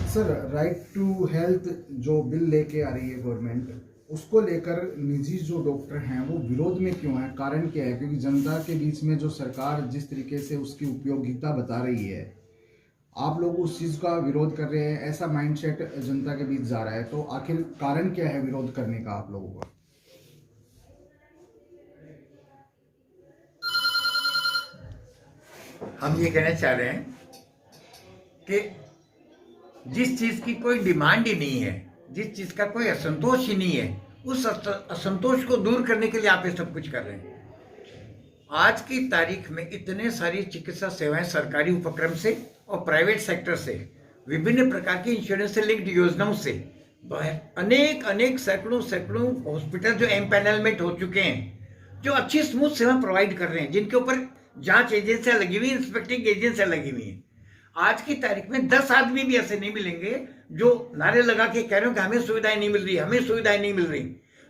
Sir, right to health जो bill लेके आ रही है गवर्नमेंट, उसको लेकर निजी जो डॉक्टर हैं वो विरोध में क्यों है? कारण क्या है? क्योंकि जनता के बीच में जो सरकार जिस तरीके से उसकी उपयोगिता बता रही है, आप लोग उस चीज़ का विरोध कर रहे हैं, ऐसा माइंडसेट जनता के बीच जा रहा है। तो आखिर कारण क्या है विरोध करने का आप लोगों का? हम ये कहना चाह रहे हैं कि जिस चीज की कोई डिमांड ही नहीं है, जिस चीज का कोई असंतोष ही नहीं है, उस असंतोष को दूर करने के लिए आप ये सब कुछ कर रहे हैं। आज की तारीख में इतने सारी चिकित्सा सेवाएं सरकारी उपक्रम से और प्राइवेट सेक्टर से, विभिन्न प्रकार की इंश्योरेंस से लिंक्ड योजनाओं से अनेक अनेक सैकड़ों सैकड़ों हॉस्पिटल जो एम्पैनलमेंट हो चुके हैं, जो अच्छी स्मूथ सेवा प्रोवाइड कर रहे हैं, जिनके ऊपर जांच एजेंसियां लगी हुई, इंस्पेक्टिंग एजेंसियां लगी हुई हैं। आज की तारीख में 10 आदमी भी ऐसे नहीं मिलेंगे जो नारे लगा के कह रहे हो कि हमें सुविधाएं नहीं मिल रही, हमें सुविधाएं नहीं मिल रही।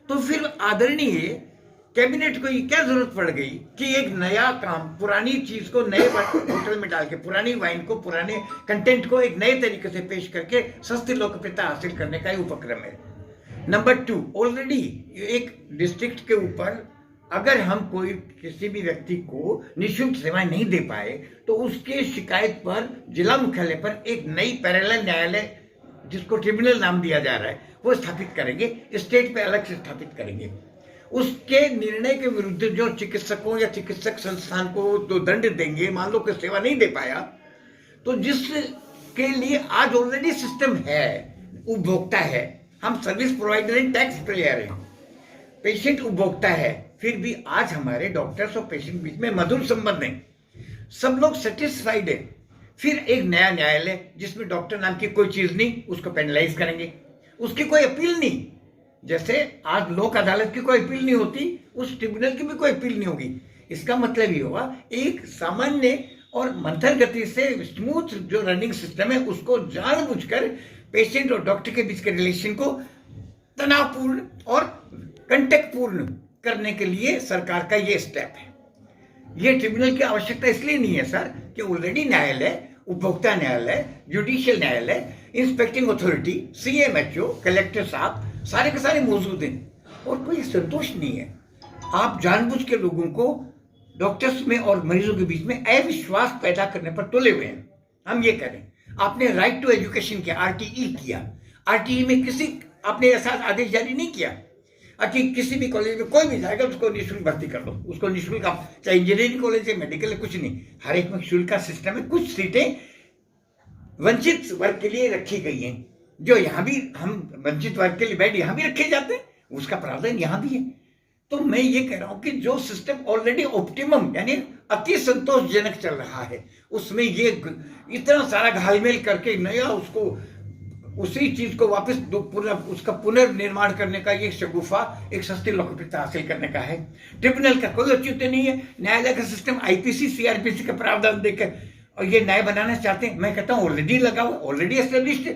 तो फिर आदरणीय कैबिनेट को ये क्या जरूरत पड़ गई कि एक नया काम, पुरानी चीज को नए बोतल में डाल के, पुरानी वाइन को, पुराने कंटेंट को एक नए तरीके से पेश करके सस्ती लोकप्रियता हासिल करने का ही उपक्रम है। नंबर 2, ऑलरेडी एक डिस्ट्रिक्ट के ऊपर अगर हम कोई किसी भी व्यक्ति को निःशुल्क सेवाएं नहीं दे पाए तो उसके शिकायत पर जिला मुख्यालय पर एक नई पैरेलल न्यायालय, जिसको ट्रिब्यूनल नाम दिया जा रहा है, वो स्थापित करेंगे, स्टेट पे अलग से स्थापित करेंगे। उसके निर्णय के विरुद्ध जो चिकित्सकों या चिकित्सक संस्थान को जो दंड देंगे, मान लो कोई सेवा नहीं दे पाया, तो जिसके लिए आज ऑलरेडी सिस्टम है, उपभोक्ता है, हम सर्विस प्रोवाइडर हैं, टैक्स पेयर हैं, पेशेंट उपभोक्ता है, फिर भी आज हमारे डॉक्टर्स और पेशेंट बीच में मधुर संबंध है, सब लोग सेटिस्फाइड है। फिर एक नया न्यायालय जिसमें डॉक्टर नाम की कोई चीज नहीं, उसको पेनलाइज करेंगे, उसकी कोई अपील नहीं। जैसे आज लोक अदालत की कोई अपील नहीं होती, उस ट्रिब्यूनल की भी कोई अपील नहीं होगी। इसका मतलब ये होगा एक सामान्य और मंथर गति से स्मूथ जो रनिंग सिस्टम है, उसको जानबूझकर पेशेंट और डॉक्टर के बीच के रिलेशन को तनावपूर्ण और कंटकपूर्ण करने के लिए सरकार का ये स्टेप है। ये ट्रिब्यूनल की आवश्यकता इसलिए नहीं है सर कि ऑलरेडी न्यायालय, उपभोक्ता न्यायालय, जुडिशियल न्यायालय, इंस्पेक्टिंग अथॉरिटी, सीएमएचओ, कलेक्टर साहब सारे के सारे मौजूद हैं और कोई संतोष नहीं है। आप जानबूझ के लोगों को डॉक्टर्स में और मरीजों के बीच में अविश्वास पैदा करने पर तुले हुए हैं। हम ये करें, आपने राइट टू एजुकेशन किया, आरटीई किया, आरटीई में किसी आपने ऐसा आदेश जारी नहीं किया कि किसी भी कॉलेज में कोई भी जाएगा उसको निःशुल्क भर्ती कर दो, उसको निःशुल्क, आप चाहे इंजीनियरिंग कॉलेज है, मेडिकल है, कुछ नहीं, हर एक में शुल्क का सिस्टम है। कुछ सीटें वंचित वर्ग के लिए रखी गई हैं, जो यहाँ भी हम वंचित वर्ग के लिए बेड यहाँ भी रखे जाते हैं, उसका प्रावधान यहाँ भी है। तो मैं ये कह रहा हूं कि जो सिस्टम ऑलरेडी ऑप्टिमम यानी अति संतोषजनक चल रहा है, उसमें ये इतना सारा घालमेल करके नया उसको उसी चीज को वापस उसका पुनर्निर्माण करने का ये शगुफा एक सस्ती लोकप्रियता हासिल करने का है। ट्रिब्यूनल का कोई औचित्य नहीं है। न्यायालय का सिस्टम आईपीसी सीआरपीसी का प्रावधान देकर और ये न्याय बनाना चाहते हैं। मैं कहता हूं ऑलरेडी लगा हुआ, ऑलरेडी एस्टेब्लिश्ड है।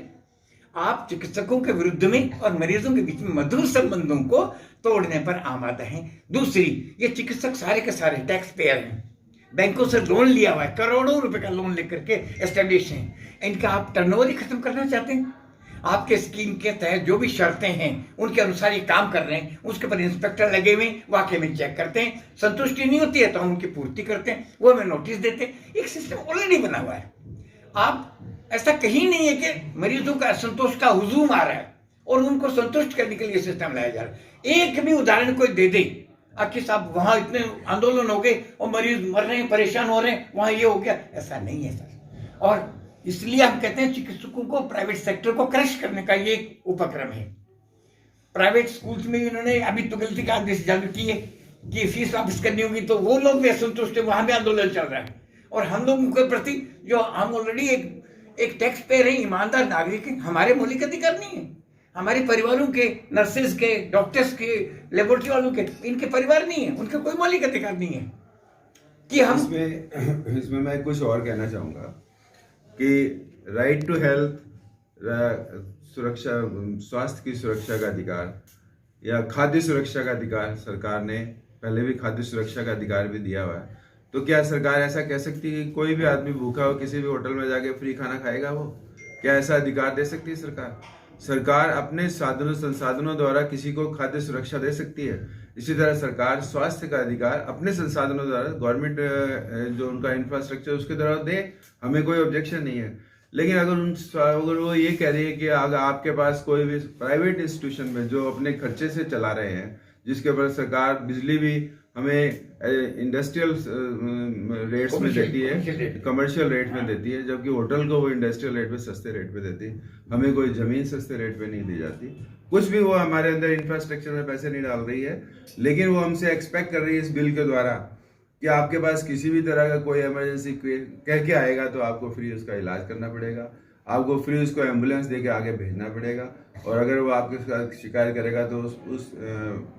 आप चिकित्सकों के विरुद्ध में और मरीजों के बीच में मधुर संबंधों को तोड़ने पर आमादा हैं। दूसरी, ये चिकित्सक सारे के सारे टैक्स पेयर हैं, बैंकों से लोन लिया हुआ है, करोड़ों रुपए का लोन लेकर के एस्टेब्लिश हैं। इनका आप टर्नओवर ही खत्म करना चाहते हैं। आपके स्कीम के तहत जो भी शर्तें हैं उनके अनुसार ये काम कर रहे हैं, उसके पर इंस्पेक्टर लगे हुए वाकई में चेक करते हैं, संतुष्टि नहीं होती है तो हम उनकी पूर्ति करते हैं, वो हमें नोटिस देते हैं। एक सिस्टम ऑलरेडी बना हुआ है। आप ऐसा कहीं नहीं है कि मरीजों का असंतोष का हुजूम आ रहा है और उनको संतुष्ट करने के लिए सिस्टम लाया जा रहा है। एक भी उदाहरण कोई दे दे कि साहब वहां इतने आंदोलन हो गए और मरीज मर रहे हैं, परेशान हो रहे हैं, वहां ये हो गया, ऐसा नहीं है सर। और इसलिए हम कहते हैं चिकित्सकों को, प्राइवेट सेक्टर को क्रश करने का ये उपक्रम है। प्राइवेट स्कूल्स में इन्होंने अभी तो गलती का आदेश जारी की है कि फीस वापस करनी होगी, तो वो लोग भी असंतुष्ट है, वहां भी आंदोलन चल रहा है। और हम लोगों के प्रति जो हम ऑलरेडी एक टैक्स पेयर है, ईमानदार नागरिक है, हमारे मौलिक अधिकार नहीं है। हमारे परिवारों के, नर्सेज के, डॉक्टर्स के, लेबोरेटरी वालों के, इनके परिवार नहीं है, उनके कोई मौलिक अधिकार नहीं है कि हम इसमें मैं कुछ और कहना चाहूंगा कि राइट टू हेल्थ, सुरक्षा, स्वास्थ्य की सुरक्षा का अधिकार या खाद्य सुरक्षा का अधिकार, सरकार ने पहले भी खाद्य सुरक्षा का अधिकार भी दिया हुआ है। तो क्या सरकार ऐसा कह सकती है कि कोई भी आदमी भूखा हो किसी भी होटल में जाके फ्री खाना खाएगा? वो क्या ऐसा अधिकार दे सकती है सरकार? सरकार अपने साधनों संसाधनों द्वारा किसी को खाद्य सुरक्षा दे सकती है। इसी तरह सरकार स्वास्थ्य का अधिकार अपने संसाधनों द्वारा, गवर्नमेंट जो उनका इंफ्रास्ट्रक्चर उसके द्वारा दे, हमें कोई ऑब्जेक्शन नहीं है। लेकिन अगर वो ये कह रही है कि अगर आपके पास कोई भी प्राइवेट इंस्टीट्यूशन में जो अपने खर्चे से चला रहे हैं, जिसके ऊपर सरकार बिजली भी हमें इंडस्ट्रियल रेट्स में देती है, कमर्शियल रेट में देती है, जबकि होटल को वो इंडस्ट्रियल रेट में सस्ते रेट पे देती है, हमें कोई जमीन सस्ते रेट पे नहीं दी जाती। कुछ भी वो हमारे अंदर इंफ्रास्ट्रक्चर में पैसे नहीं डाल रही है, लेकिन वो हमसे एक्सपेक्ट कर रही है इस बिल के द्वारा कि आपके पास किसी भी तरह का कोई इमरजेंसी कह के आएगा तो आपको फ्री उसका इलाज करना पड़ेगा, आपको फ्री उसको एम्बुलेंस दे के आगे भेजना पड़ेगा, और अगर वो आपके साथ शिकायत करेगा तो उस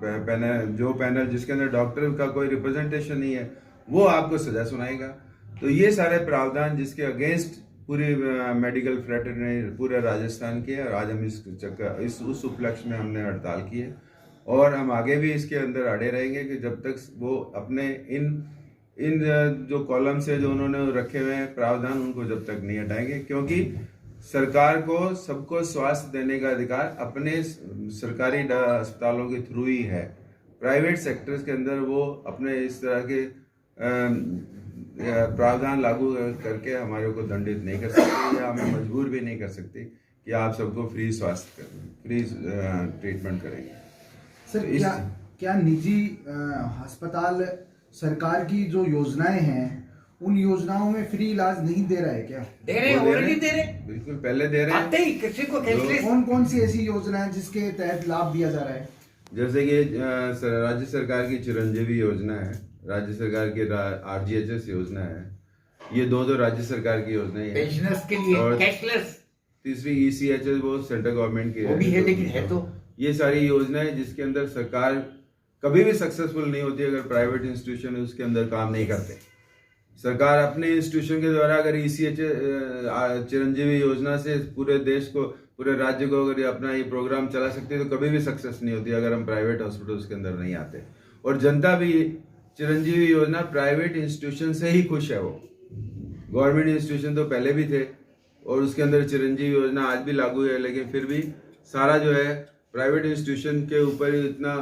पैनल जिसके अंदर डॉक्टर का कोई रिप्रेजेंटेशन नहीं है वो आपको सजा सुनाएगा। तो ये सारे प्रावधान जिसके अगेंस्ट पूरी मेडिकल फ्रेटरनिटी पूरे राजस्थान के, और आज हम उस उपलक्ष्य में हमने हड़ताल की है, और हम आगे भी इसके अंदर अड़े रहेंगे कि जब तक वो अपने इन जो कॉलम्स है जो उन्होंने रखे हुए हैं प्रावधान, उनको जब तक नहीं हटाएंगे, क्योंकि सरकार को सबको स्वास्थ्य देने का अधिकार अपने सरकारी अस्पतालों के थ्रू ही है। प्राइवेट सेक्टर्स के अंदर वो अपने इस तरह के प्रावधान लागू करके हमारे को दंडित नहीं कर सकते या हमें मजबूर भी नहीं कर सकते कि आप सबको फ्री ट्रीटमेंट करेंगे। सर क्या निजी अस्पताल सरकार की जो योजनाएं हैं उन योजनाओं में फ्री इलाज नहीं दे रहा है क्या? दे रहे हैं, ऑलरेडी दे रहे हैं, बिल्कुल पहले दे रहे हैं। आते ही किसी को कौन कौन सी ऐसी योजना है जिसके तहत लाभ दिया जा रहा है? जैसे कि राज्य सरकार की चिरंजीवी योजना है, राज्य सरकार की RGHS योजना है, ये दो राज्य सरकार की योजनाएं हैं पेंशनर्स के लिए, और कैशलेस। तीसरी ECHS वो सेंट्रल गवर्नमेंट की वो भी है, लेकिन है तो ये सारी योजनाएं जिसके अंदर सरकार कभी भी सक्सेसफुल नहीं होती अगर प्राइवेट इंस्टीट्यूशन उसके अंदर काम नहीं करते। सरकार अपने इंस्टीट्यूशन के द्वारा अगर ECHS चिरंजीवी योजना से पूरे देश को, पूरे राज्य को अगर अपना ये प्रोग्राम चला सकती है तो कभी भी सक्सेस नहीं होती अगर हम प्राइवेट हॉस्पिटल्स के अंदर नहीं आते। और जनता भी चिरंजीवी योजना प्राइवेट इंस्टीट्यूशन से ही खुश है। वो गवर्नमेंट इंस्टीट्यूशन तो पहले भी थे और उसके अंदर चिरंजीवी योजना आज भी लागू है, लेकिन फिर भी सारा जो है प्राइवेट इंस्टीट्यूशन के ऊपर इतना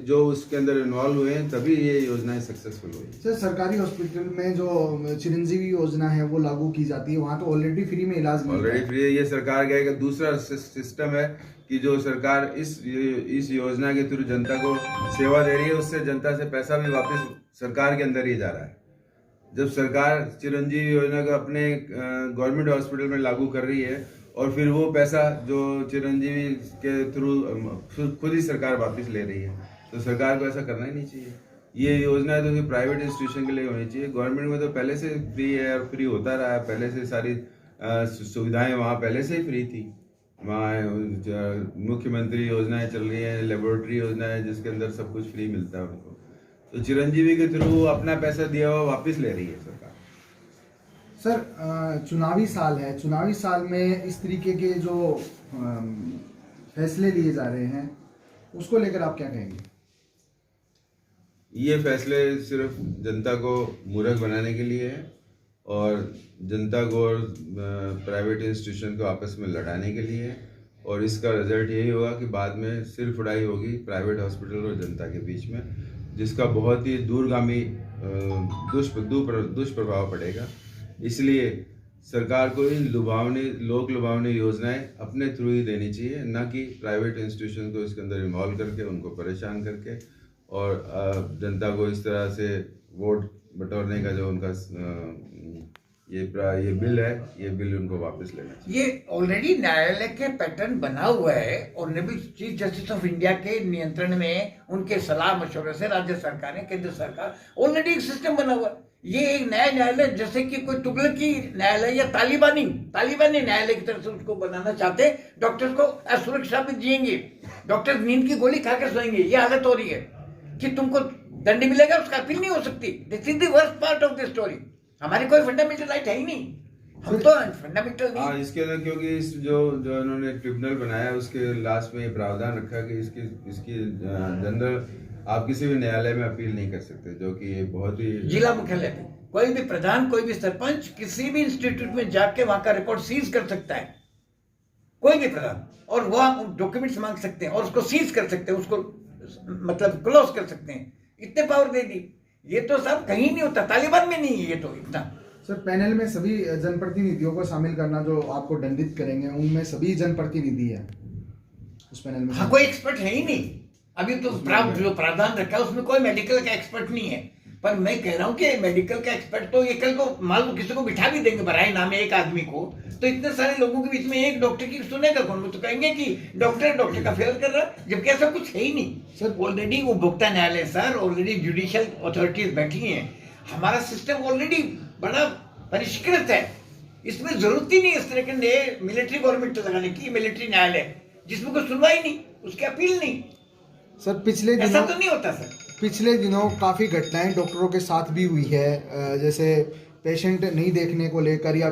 जो उसके अंदर इन्वॉल्व हुए हैं तभी ये योजनाएं सक्सेसफुल हुई। सर सरकारी हॉस्पिटल में जो चिरंजीवी योजना है वो लागू की जाती है, वहाँ तो ऑलरेडी फ्री में इलाज मिलता है। ऑलरेडी फ्री है। ये सरकार का एक दूसरा सिस्टम है कि जो सरकार इस योजना के थ्रू जनता को सेवा दे रही है, उससे जनता से पैसा भी वापस सरकार के अंदर ही जा रहा है। जब सरकार चिरंजीवी योजना को अपने गवर्नमेंट हॉस्पिटल में लागू कर रही है और फिर वो पैसा जो चिरंजीवी के थ्रू खुद ही सरकार वापस ले रही है, तो सरकार को ऐसा करना ही नहीं चाहिए। ये योजना तो प्राइवेट इंस्टीट्यूशन के लिए होनी चाहिए। गवर्नमेंट में तो पहले से फ्री है और फ्री होता रहा है, पहले से सारी सुविधाएं वहाँ पहले से ही फ्री थी। वहाँ मुख्यमंत्री योजनाएं चल रही हैं, लेबोरेटरी योजना है जिसके अंदर सब कुछ फ्री मिलता है उनको। तो चिरंजीवी के थ्रू अपना पैसा दिया हुआ वापस ले रही है सरकार। सर चुनावी साल है, चुनावी साल में इस तरीके के जो फैसले लिए जा रहे हैं उसको लेकर आप क्या कहेंगे? ये फैसले सिर्फ जनता को मूर्ख बनाने के लिए है और जनता को और प्राइवेट इंस्टीट्यूशन को आपस में लड़ाने के लिए है, और इसका रिजल्ट यही होगा कि बाद में सिर फुड़ाई होगी प्राइवेट हॉस्पिटल और जनता के बीच में, जिसका बहुत ही दूरगामी दुष्प्रभाव पड़ेगा। इसलिए सरकार को इन लोक लुभावनी योजनाएं अपने थ्रू ही देनी चाहिए, न कि प्राइवेट इंस्टीट्यूशन को इसके अंदर इन्वॉल्व करके उनको परेशान करके और जनता को इस तरह से वोट बटोरने का जो उनका ये बिल है, ये बिल उनको वापस लेना चाहिए। ये ऑलरेडी न्यायालय के पैटर्न बना हुआ है और चीफ जस्टिस ऑफ इंडिया के नियंत्रण में उनके सलाह मशवरे से राज्य सरकारें, केंद्र सरकार ऑलरेडी एक सिस्टम बना हुआ है। ये एक नया न्यायालय जैसे कि कोई तुगलकी न्यायालय या तालिबानी न्यायालय की तरफ से उसको बनाना चाहते। डॉक्टर्स को असुरक्षा भी जिएंगे, डॉक्टर नींद की गोली खा के सोएंगे। ये हालत हो रही है कि तुमको दंड मिलेगा, उसका अपील नहीं हो सकती। This is the worst part of the story. हमारी कोई फंडामेंटल राइट है ही नहीं, हम तो फंडामेंटल नहीं। हाँ, इसके अंदर क्योंकि इस जो इन्होंने ट्रिब्यूनल बनाया उसके लास्ट में ये प्रावधान रखा कि इसकी जनरल आप किसी भी न्यायालय में अपील नहीं कर सकते, जो कि ये बहुत ही जिला मुख्यालय पे कोई भी प्रधान, कोई भी सरपंच किसी भी इंस्टीट्यूट में जाके वहां का रिकॉर्ड सीज कर सकता है। कोई भी प्रधान, और वह डॉक्यूमेंट्स मांग सकते हैं और उसको सीज कर सकते हैं, उसको मतलब क्लोज कर सकते हैं, इतने पावर दे दी। ये तो सब कहीं नहीं होता, तालिबान में नहीं है ये तो इतना। सर पैनल में सभी जनप्रतिनिधियों को शामिल करना जो आपको दंडित करेंगे, उनमें सभी जनप्रतिनिधि है उस पैनल में? हाँ, कोई एक्सपर्ट है ही नहीं अभी तो। जो प्रावधान रखा है उसमें कोई मेडिकल का एक्सपर्ट नहीं है। पर मैं कह रहा हूँ कि मेडिकल का एक्सपर्ट तो ये कल को मान लो किसी को बिठा भी देंगे बराए नाम एक आदमी को, तो इतने सारे लोगों के बीच में एक डॉक्टर की सुनेगा कौन? वो तो कहेंगे कि डॉक्टर का फेल कर रहा है, जबकि ऐसा कुछ है ही नहीं। सर ऑलरेडी उपभोक्ता न्यायालय सर, ऑलरेडी जुडिशियल अथॉरिटीज बैठी हैं, हमारा सिस्टम ऑलरेडी बड़ा परिष्कृत है, इसमें जरूरत ही नहीं इस तरह के मिलिट्री गवर्नमेंट लगाने की। मिलिट्री न्यायालय जिसमें कोई सुनवाई नहीं, उसकी अपील नहीं। सर पिछले दिनों ऐसा तो नहीं होता सर। पिछले दिनों काफ़ी घटनाएं डॉक्टरों के साथ भी हुई है, जैसे पेशेंट नहीं देखने को लेकर या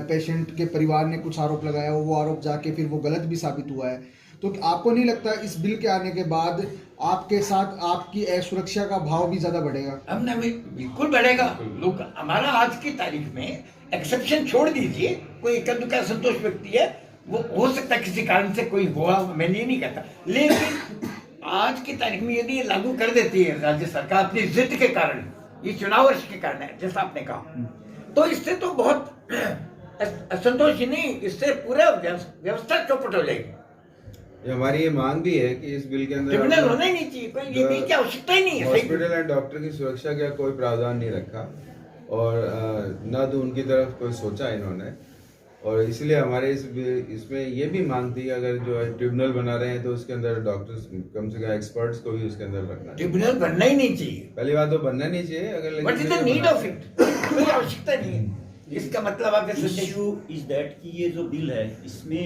पेशेंट के परिवार ने कुछ आरोप लगाया, वो आरोप जाके फिर वो गलत भी साबित हुआ है। तो आपको नहीं लगता इस बिल के आने के बाद आपके साथ आपकी असुरक्षा का भाव भी ज़्यादा बढ़ेगा? हमने बिल्कुल बढ़ेगा। लोग हमारा आज की तारीख में एक्सेप्शन छोड़ दीजिए, कोई एक दुका संतोष व्यक्ति है, वो हो सकता है किसी कारण से कोई हुआ, मैं ये नहीं कहता, लेकिन आज की तारीख में यदि ये लागू कर देती है राज्य सरकार अपनी जिद के कारण, ये चुनाव वर्ष के कारण है जैसा आपने कहा, तो इससे तो बहुत असंतोष ही नहीं, इससे पूरा व्यवस्था चौपट हो जाएगी। हमारी ये मांग भी है कि इस बिल के अंदर ट्रिब्यूनल होना ही नहीं चाहिए, कोई ये बिल की आवश्यकता ही नहीं है। हॉस्पिटल एंड डॉक्टर की सुरक्षा का कोई प्रावधान नहीं रखा और न तो उनकी तरफ कोई सोचा इन्होंने, और इसलिए हमारे इसमें ये भी मांग थी अगर जो ट्रिब्यूनल बना रहे हैं तो उसके अंदर डॉक्टर्स कम से कम एक्सपर्ट्स को भी उसके अंदर रखना चाहिए। ट्रिब्यूनल बनना ही नहीं चाहिए, पहली बात तो बनना नहीं चाहिए। अगर what is the need of it, कोई आवश्यकता नहीं है। इसका मतलब आप इश्यू इज दैट कि ये जो बिल है इसमें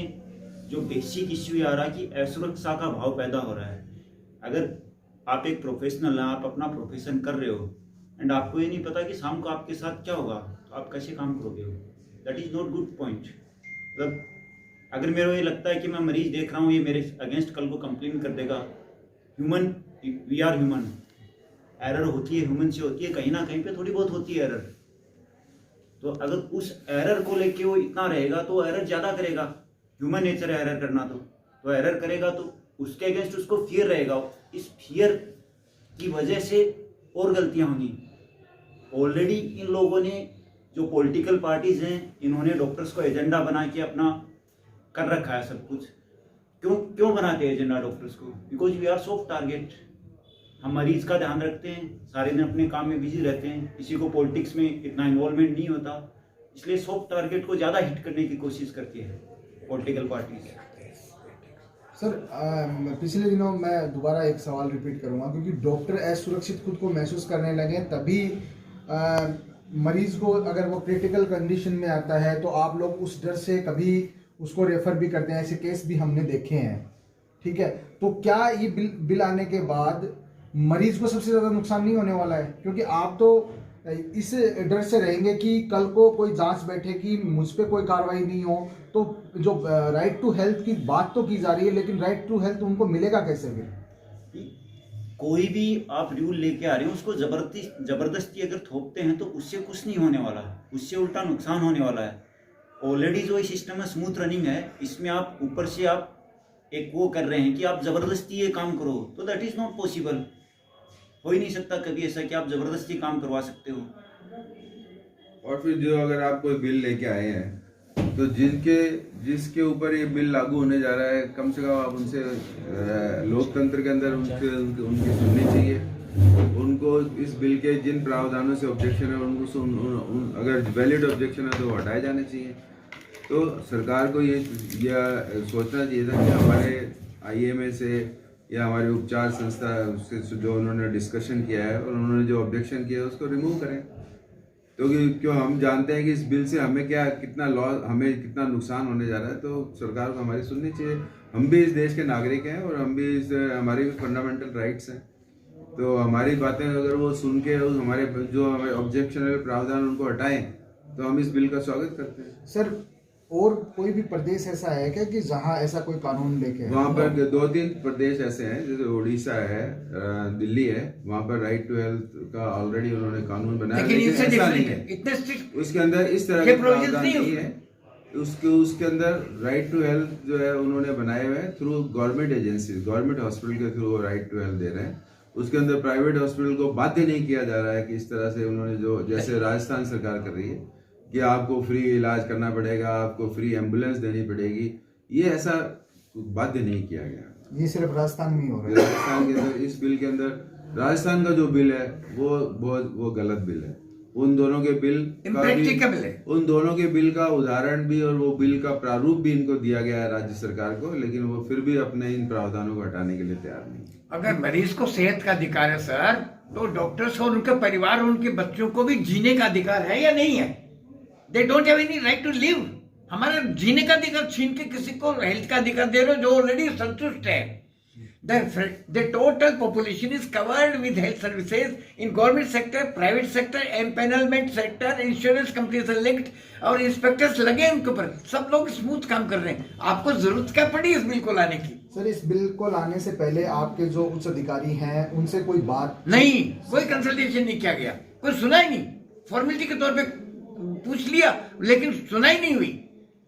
जो बेसिक इश्यू ये आ रहा है कि असुरक्षा का भाव पैदा हो रहा है। अगर आप एक प्रोफेशनल हैं, आप अपना प्रोफेशन कर रहे हो एंड आपको ये नहीं पता कि शाम को आपके साथ क्या होगा, तो आप कैसे काम करोगे? That is not good point. मतलब अगर मेरे को ये लगता है कि मैं मरीज देख रहा हूँ, ये मेरे अगेंस्ट कल को कंप्लेन कर देगा, human, we are human, error होती है, ह्यूमन से होती है, कहीं ना कहीं पे थोड़ी बहुत होती है एरर। तो अगर उस एरर को लेके वो इतना रहेगा तो एरर ज़्यादा करेगा। ह्यूमन नेचर है एरर करना, तो एरर करेगा तो उसके अगेंस्ट उसको फियर रहेगा। इस फियर की वजह से और गलतियाँ होंगी। ऑलरेडी इन लोगों ने, जो पॉलिटिकल पार्टीज हैं, इन्होंने डॉक्टर्स को एजेंडा बना के अपना कर रखा है सब कुछ। क्यों बनाते हैं एजेंडा डॉक्टर्स को? Because we are soft target. हम मरीज का ध्यान रखते हैं, सारे दिन अपने काम में बिजी रहते हैं, किसी को पॉलिटिक्स में इतना इन्वॉल्वमेंट नहीं होता, इसलिए सॉफ्ट टारगेट को ज़्यादा हिट करने की कोशिश करती है पॉलिटिकल पार्टीज। सर पिछले दिनों मैं दोबारा एक सवाल रिपीट करूंगा, क्योंकि डॉक्टर असुरक्षित खुद को महसूस करने लगे, तभी मरीज को अगर वो क्रिटिकल कंडीशन में आता है तो आप लोग उस डर से कभी उसको रेफर भी करते हैं, ऐसे केस भी हमने देखे हैं। ठीक है, तो क्या ये बिल आने के बाद मरीज को सबसे ज़्यादा नुकसान नहीं होने वाला है? क्योंकि आप तो इस डर से रहेंगे कि कल को कोई जांच बैठे कि मुझ पे कोई कार्रवाई नहीं हो, तो जो राइट टू हेल्थ की बात तो की जा रही है, लेकिन राइट टू हेल्थ उनको मिलेगा कैसे फिर? कोई भी आप रूल लेके आ रहे हो, उसको जबरदस्ती अगर थोपते हैं तो उससे कुछ नहीं होने वाला, उससे उल्टा नुकसान होने वाला है। ऑलरेडी जो ये सिस्टम है स्मूथ रनिंग है, इसमें आप ऊपर से आप एक वो कर रहे हैं कि आप जबरदस्ती ये काम करो, तो दैट इज नॉट पॉसिबल। हो ही नहीं सकता कभी ऐसा कि आप जबरदस्ती काम करवा सकते हो। और फिर जो अगर आप कोई बिल लेके आए हैं तो जिसके ऊपर ये बिल लागू होने जा रहा है, कम से कम आप उनसे लोकतंत्र के अंदर उनकी सुननी चाहिए। उनको इस बिल के जिन प्रावधानों से ऑब्जेक्शन है उनको अगर वैलिड ऑब्जेक्शन है तो वो हटाए जाने चाहिए। तो सरकार को ये सोचना चाहिए था कि हमारे IMA से या हमारे उपचार संस्था से जो उन्होंने डिस्कशन किया है और उन्होंने जो ऑब्जेक्शन किया है उसको रिमूव करें। तो क्यों हम जानते हैं कि इस बिल से हमें कितना नुकसान होने जा रहा है, तो सरकार को हमारी सुननी चाहिए। हम भी इस देश के नागरिक हैं और हम भी हमारी भी फंडामेंटल राइट्स हैं, तो हमारी बातें अगर वो सुन के हमारे ऑब्जेक्शनल प्रावधान उनको हटाएं तो हम इस बिल का स्वागत करते हैं। सर और कोई भी प्रदेश ऐसा है क्या कि जहां ऐसा कोई कानून लेके है? वहाँ पर 2-3 प्रदेश ऐसे हैं, जैसे उड़ीसा है, दिल्ली है, वहाँ पर राइट टू हेल्थ का ऑलरेडी उन्होंने कानून बनाया, लेकिन ऐसा नहीं है, इतने स्ट्रिक्ट उसके अंदर इस तरह के प्रावधान नहीं है। उसके अंदर राइट टू हेल्थ जो है उन्होंने बनाए हुए हैं through government agency, government hospital के थ्रू राइट टू हेल्थ दे रहे हैं। उसके अंदर प्राइवेट हॉस्पिटल को बाध्य नहीं किया जा रहा है कि इस तरह से उन्होंने जो जैसे राजस्थान सरकार कर रही है कि आपको फ्री इलाज करना पड़ेगा, आपको फ्री एम्बुलेंस देनी पड़ेगी, ये ऐसा बाध्य नहीं किया गया। ये सिर्फ राजस्थान में ही हो रहा है। राजस्थान के अंदर, इस बिल के अंदर राजस्थान का जो बिल है वो गलत बिल है। उन दोनों के बिल इम्प्रैक्टिकेबल है। उन दोनों के बिल का उदाहरण भी और वो बिल का प्रारूप भी इनको दिया गया है राज्य सरकार को, लेकिन वो फिर भी अपने इन प्रावधानों को हटाने के लिए तैयार नहीं। अगर मरीज को सेहत का अधिकार है सर, तो डॉक्टर्स और उनके परिवार और उनके बच्चों को भी जीने का अधिकार है या नहीं है? They don't have any right to live. हमारा जीने का अधिकार छीन के किसी को हेल्थ का अधिकार दे रहे हो जो ऑलरेडी संतुष्ट है। The total population is covered with health services in government sector, private sector, empanelment sector, insurance companies are linked और इंस्पेक्टर्स लगे हैं उनके ऊपर। सब लोग स्मूथ काम कर रहे हैं। आपको जरूरत क्या पड़ी इस बिल को लाने की? सर, इस बिल को लाने से पहले आपके जो उच्च अधिकारी हैं उनसे कोई बात नहीं, कोई कंसल्टेशन नहीं किया गया, कोई सुना ही नहीं। फॉर्मेलिटी के तौर पे पूछ लिया लेकिन सुना ही नहीं हुई।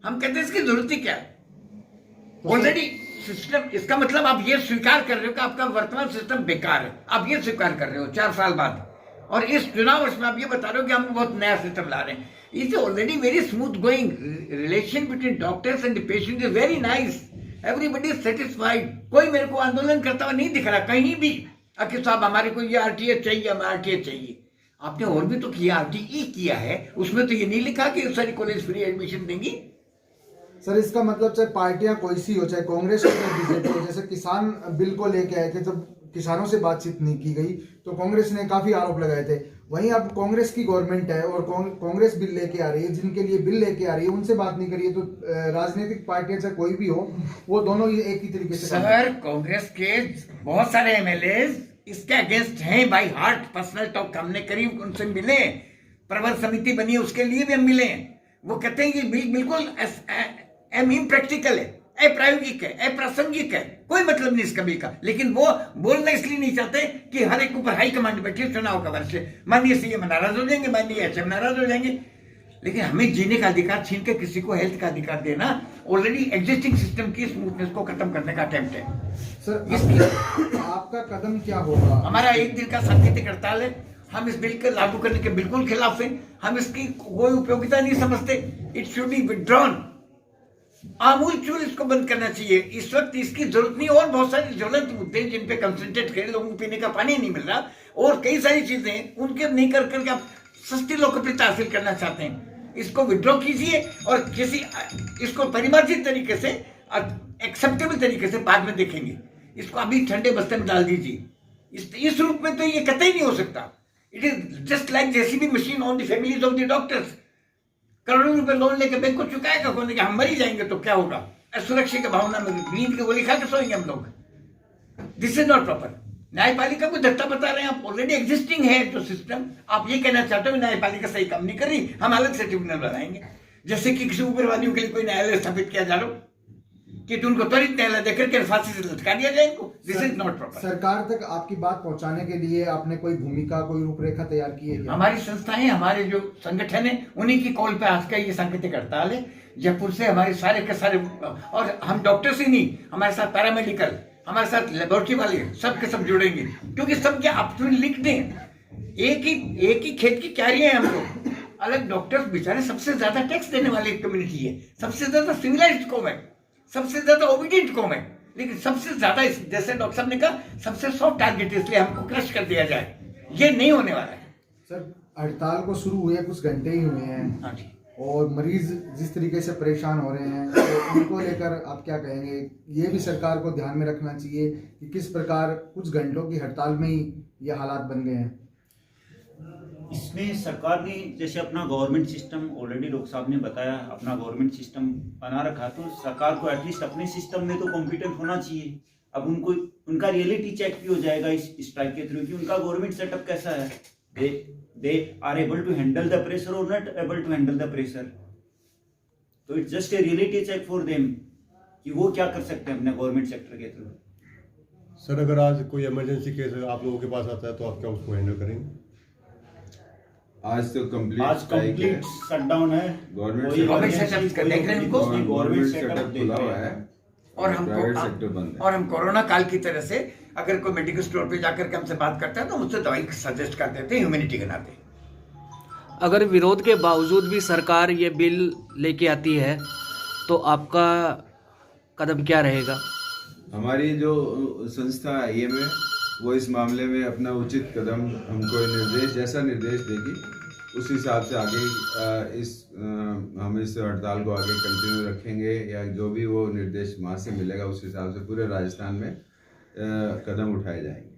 हम कहते हैं इसकी जरूरत ही क्या है? ऑलरेडी सिस्टम, इसका मतलब आप ये स्वीकार कर रहे हो कि आपका वर्तमान सिस्टम बेकार है। आप ये स्वीकार कर रहे हो 4 साल बाद, और इस चुनाव वर्ष में आप ये बता रहे हो कि हम बहुत नया सिस्टम ला रहे हैं। Is already very smooth going. Relation between doctors and the patient is very nice. Everybody is satisfied. कोई मेरे को आंदोलन करता हुआ नहीं दिख रहा कहीं भी कि साहब हमारे को ये आरटीए चाहिए, हमें आरटीए चाहिए। आपने और भी तो किया, आरटीई किया है, उसमें तो ये नहीं लिखा कि सारी कॉलेज फ्री एडमिशन देंगी। सर, इसका मतलब चाहे पार्टियां कोई सी हो, चाहे कांग्रेस हो चाहे बीजेपी हो, जैसे किसान बिल को लेके आए थे जब किसानों से बातचीत नहीं की गई तो कांग्रेस ने काफी आरोप लगाए थे। वहीं अब कांग्रेस की गवर्नमेंट है और कांग्रेस बिल लेके आ रही है, जिनके लिए बिल लेके आ रही है उनसे बात नहीं करी है, तो राजनीतिक पार्टियां चाहे कोई भी हो वो दोनों ये एक ही तरीके से। सर, कांग्रेस के बहुत सारे एमएलए इसके अगेंस्ट हैं बाय हार्ट। पर्सनल टॉक हमने करी, उनसे मिले, प्रवर समिति बनी उसके लिए भी हम मिले। वो कहते हैं कि बिल बिल्कुल इम्प्रैक्टिकल है, अप्रायोगिक है, अप्रासंगिक है, कोई मतलब नहीं इसका बिल का। लेकिन वो बोलना इसलिए नहीं चाहते कि हर एक ऊपर हाई कमांड बैठी है चुनाव का वर्ष है, माननीय सीएम नाराज हो जाएंगे, माननीय एचएम नाराज हो जाएंगे। लेकिन हमें जीने का अधिकार छीन के किसी को हेल्थ का अधिकार देना ऑलरेडी एग्जिस्टिंग सिस्टम की स्मूथनेस को खत्म करने का अटेम्प्ट है। सर, आपका कदम क्या होगा? हमारा 1 दिन का सांकेतिक हड़ताल है। हम इस बिल को लागू करने के बिल्कुल खिलाफ हैं। हम इसकी कोई उपयोगिता नहीं समझते। It should be withdrawn. आमूल चूल इसको बंद करना चाहिए। इस वक्त इसकी जरूरत नहीं। और बहुत सारे ज्वलंत मुद्दे जिन पे कंसंट्रेट करें, लोगों को पीने का पानी नहीं मिल रहा और कई सारी चीजें उनके नहीं कर करके आप सस्ती लोकप्रियता हासिल करना चाहते हैं। इसको विड्रॉ कीजिए और किसी इसको परिमार्जित तरीके से, एक्सेप्टेबल तरीके से बाद में देखेंगे। इसको अभी ठंडे बस्ते में डाल दीजिए। इस रूप में तो ये कतई नहीं हो सकता। It is just like JCB machine on the families of the doctors. करोड़ों रुपए लोन लेके बैंक को चुकाएगा कौन? कि हम मर ही जाएंगे तो क्या होगा? असुरक्षा की भावना में नींद की गोली खा के सोएंगे हम लोग। This is not proper. न्यायपालिका को धक्का बता रहे हैं आप। ऑलरेडी एग्जिस्टिंग है जो सिस्टम, आप ये कहना चाहते हो न्यायपालिका सही काम नहीं कर रही, हम अलग से ट्रिब्यूनल बनाएंगे। जैसे कि किसी उग्रवादियों के लिए कोई न्यायालय स्थापित किया जा रहा हो कि उनको त्वरित न्यायालय देकर के फांसी से लटका दिया जाए इनको। This is not proper. सरकार तक आपकी बात पहुंचाने के लिए आपने कोई भूमिका, कोई रूपरेखा तैयार की है क्या? हमारी संस्थाएं, हमारे जो संगठन है, उन्हीं की कॉल पे आज का ये सांकेतिक हड़ताल है। जयपुर से हमारे सारे के सारे, और हम डॉक्टर्स ही नहीं, हमारे साथ पैरामेडिकल, हमारे साथ लेबोरेटरी वाले सब के सब जुड़ेंगे, क्योंकि सब क्या आपस में लिखते हैं। एक ही खेत की क्यारी है हम लोग। अलग डॉक्टर्स बेचारे सबसे ज्यादा टैक्स देने वाली कम्युनिटी है, सबसे ज्यादा सिविलाइज्ड कौम है, सबसे ज्यादा ओबीडियंट कौम है, लेकिन सबसे ज्यादा, जैसे डॉक्टर साहब ने कहा, सबसे सॉफ्ट टारगेट, इसलिए हमको क्रश कर दिया जाए। ये नहीं होने वाला है। सर, हड़ताल को शुरू हुए कुछ घंटे ही हुए हैं। हाँ जी। और मरीज जिस तरीके से परेशान हो रहे हैं तो उनको लेकर आप क्या कहेंगे? ये भी सरकार को ध्यान में रखना चाहिए कि किस प्रकार कुछ घंटों की हड़ताल में ही ये हालात बन गए हैं। इसमें सरकार ने जैसे अपना गवर्नमेंट सिस्टम, ऑलरेडी डॉक्टर साहब ने बताया, अपना गवर्नमेंट सिस्टम बना रखा, तो सरकार को एटलीस्ट अपने सिस्टम में तो कॉम्पिटेंट होना चाहिए। अब उनको उनका रियलिटी चेक भी हो जाएगा इस स्ट्राइक के थ्रू कि उनका गवर्नमेंट सेटअप कैसा है। they are able to handle the pressure or not able to handle the pressure. तो it's just a reality check for them कि वो क्या कर सकते हैं अपने गवर्नमेंट सेक्टर के थ्रू। सर, अगर आज कोई इमरजेंसी केस आप लोगों के पास आता है तो आप क्या उसको हैंडल करेंगे? आज तो कंप्लीट आज कंप्लीट शटडाउन है। गवर्नमेंट कोई गवर्नमेंट emergency, सेटअप कोई देख रहे हैं इनको? गवर्नमेंट गवर्नमेंट सेटअप सेटअप देख खुला रहे हुआ हैं। है और प्राइवेट सेक्टर बंद है। और हम कोरोना काल की तरह से अगर कोई मेडिकल स्टोर पे जाकर के हमसे बात करता है तो मुझसे दवाई सजेस्ट कर देते हैं ह्यूमैनिटी के नाते। अगर विरोध के बावजूद भी सरकार ये बिल लेके आती है तो आपका कदम क्या रहेगा? हमारी जो संस्था IMA वो इस मामले में अपना उचित कदम हमको जैसा निर्देश देगी उस हिसाब से आगे हम इस हड़ताल को आगे कंटिन्यू रखेंगे, या जो भी वो निर्देश वहाँ से मिलेगा उस हिसाब से पूरे राजस्थान में कदम उठाए जाएंगे।